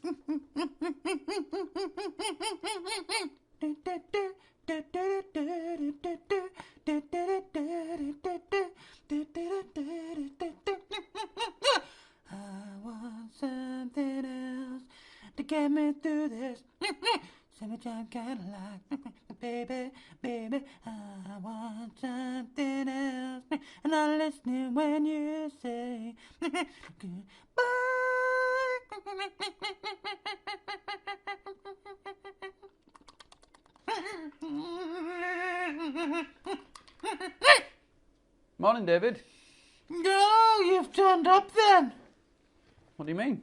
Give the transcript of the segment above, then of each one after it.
I want something else to get me through this. Summertime Cadillac, baby, baby. I want something else. And I'm listening when you say goodbye. Morning, David. No, you've turned up then. What do you mean?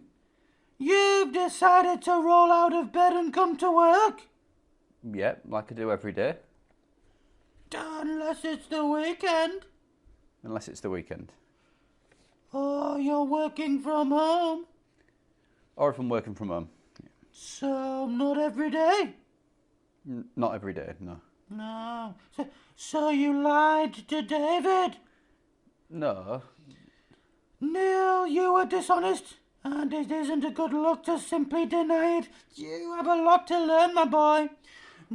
You've decided to roll out of bed and come to work? Yeah, like I do every day. Unless it's the weekend. Unless it's the weekend. Oh, you're working from home. Or if I'm working from home. So, not every day? Not every day, no. No. So you lied to David? No. Neil, you were dishonest. And it isn't a good look to simply deny it. You have a lot to learn, my boy.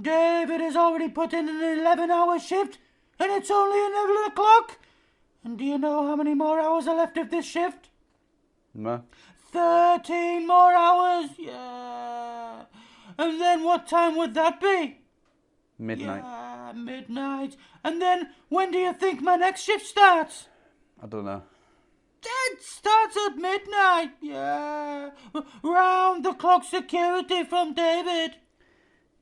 David has already put in an 11-hour shift, and it's only 11 o'clock. And do you know how many more hours are left of this shift? No. 13 more hours, yeah. And then what time would that be? Midnight. Yeah, midnight. And then when do you think my next shift starts? I don't know. It starts at midnight, yeah. Round the clock security from David.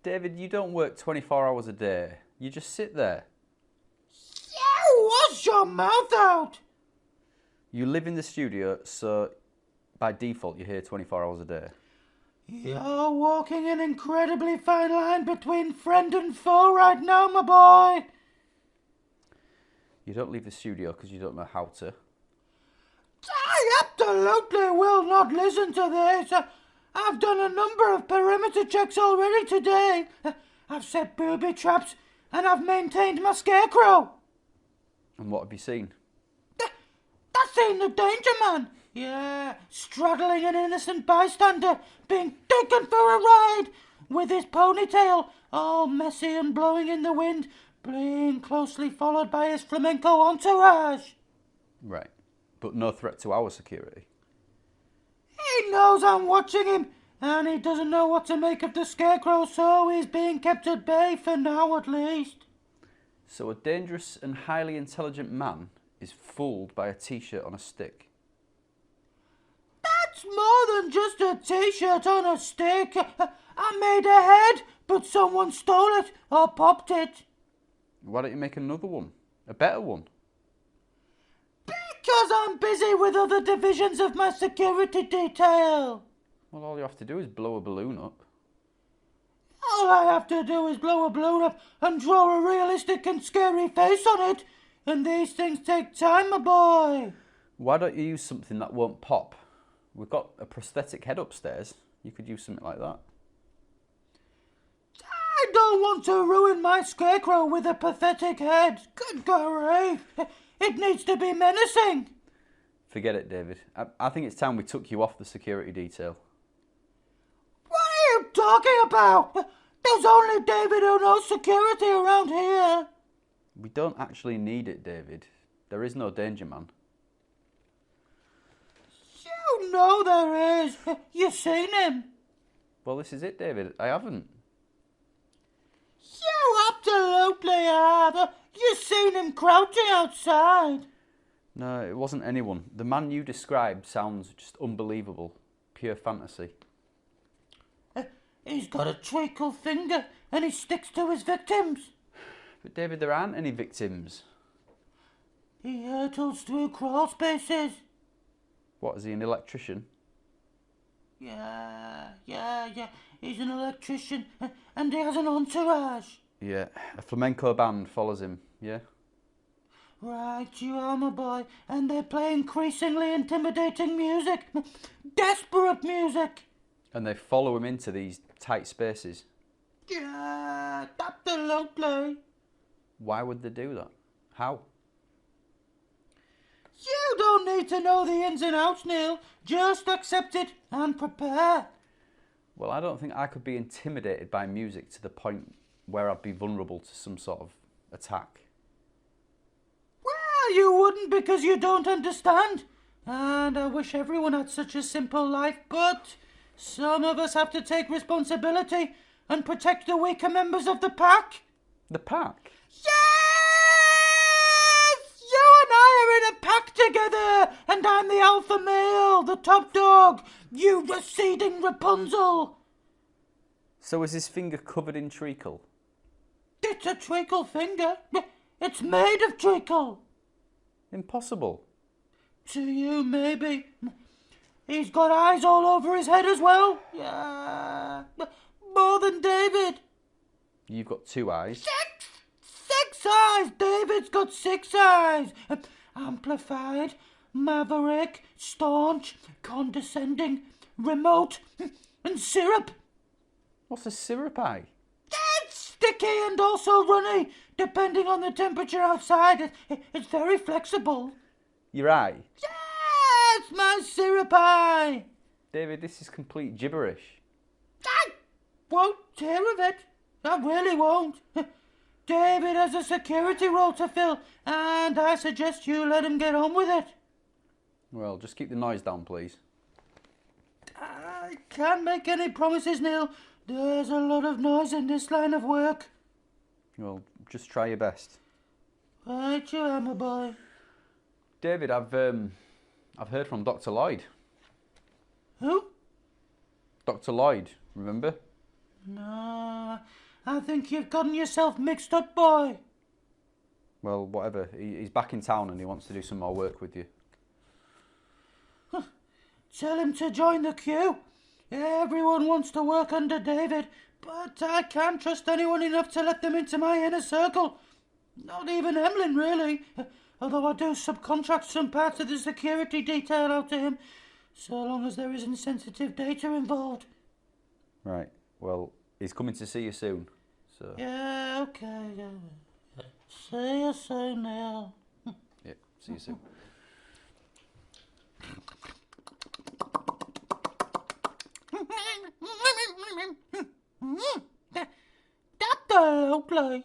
David, you don't work 24 hours a day. You just sit there. Yeah, wash your mouth out. You live in the studio, so by default you're here 24 hours a day. You're walking an incredibly fine line between friend and foe right now, my boy. You don't leave the studio because you don't know how to. I absolutely will not listen to this. I've done a number of perimeter checks already today. I've set booby traps and I've maintained my scarecrow. And what have you seen? I've seen the danger man. Yeah, straddling an innocent bystander, being taken for a ride with his ponytail all messy and blowing in the wind, being closely followed by his flamenco entourage. Right, but no threat to our security. He knows I'm watching him, and he doesn't know what to make of the scarecrow, so he's being kept at bay for now at least. So a dangerous and highly intelligent man is fooled by a t-shirt on a stick. That's more than just a t-shirt on a stick. I made a head, but someone stole it or popped it. Why don't you make another one? A better one? Because I'm busy with other divisions of my security detail. Well, all you have to do is blow a balloon up. All I have to do is blow a balloon up and draw a realistic and scary face on it. And these things take time, my boy. Why don't you use something that won't pop? We've got a prosthetic head upstairs. You could use something like that. I don't want to ruin my scarecrow with a pathetic head. Good grief. It needs to be menacing. Forget it, David. I think it's time we took you off the security detail. What are you talking about? There's only David who knows security around here. We don't actually need it, David. There is no danger man. You know there is. You've seen him. Well, this is it, David. I haven't. You absolutely have. You've seen him crouching outside. No, it wasn't anyone. The man you described sounds just unbelievable. Pure fantasy. He's got a treacle finger and he sticks to his victims. But David, there aren't any victims. He hurtles through crawl spaces. What, is he an electrician? Yeah. He's an electrician and he has an entourage. Yeah, a flamenco band follows him, yeah? Right, you are, my boy. And they play increasingly intimidating music. Desperate music. And they follow him into these tight spaces. Yeah, absolutely. Why would they do that? How? You don't need to know the ins and outs, Neil. Just accept it and prepare. Well, I don't think I could be intimidated by music to the point where I'd be vulnerable to some sort of attack. Well, you wouldn't because you don't understand. And I wish everyone had such a simple life, but some of us have to take responsibility and protect the weaker members of the pack. The pack? Yes! You and I are in a pack together, and I'm the alpha male, the top dog, you receding Rapunzel. So is his finger covered in treacle? It's a treacle finger. It's made of treacle. Impossible. To you, maybe. He's got eyes all over his head as well. Yeah, more than David. You've got 2 eyes. Six eyes. David's got 6 eyes. Amplified, maverick, staunch, condescending, remote, and syrup. What's a syrup eye? It's sticky and also runny, depending on the temperature outside. It's very flexible. Your eye? Yes, my syrup eye. David, this is complete gibberish. I won't hear of it. I really won't. David has a security role to fill, and I suggest you let him get on with it. Well, just keep the noise down, please. I can't make any promises, Neil. There's a lot of noise in this line of work. Well, just try your best. Right you are, my boy. David, I've heard from Dr. Lloyd. Who? Dr. Lloyd, remember? No, I think you've gotten yourself mixed up, boy. Well, whatever. He's back in town and he wants to do some more work with you. Tell him to join the queue. Everyone wants to work under David, but I can't trust anyone enough to let them into my inner circle. Not even Emlyn, really. Although I do subcontract some parts of the security detail out to him, so long as there isn't sensitive data involved. Right. Well, he's coming to see you soon. So. Yeah, okay. See you soon, Neil. Yeah, see you soon. That don't look like.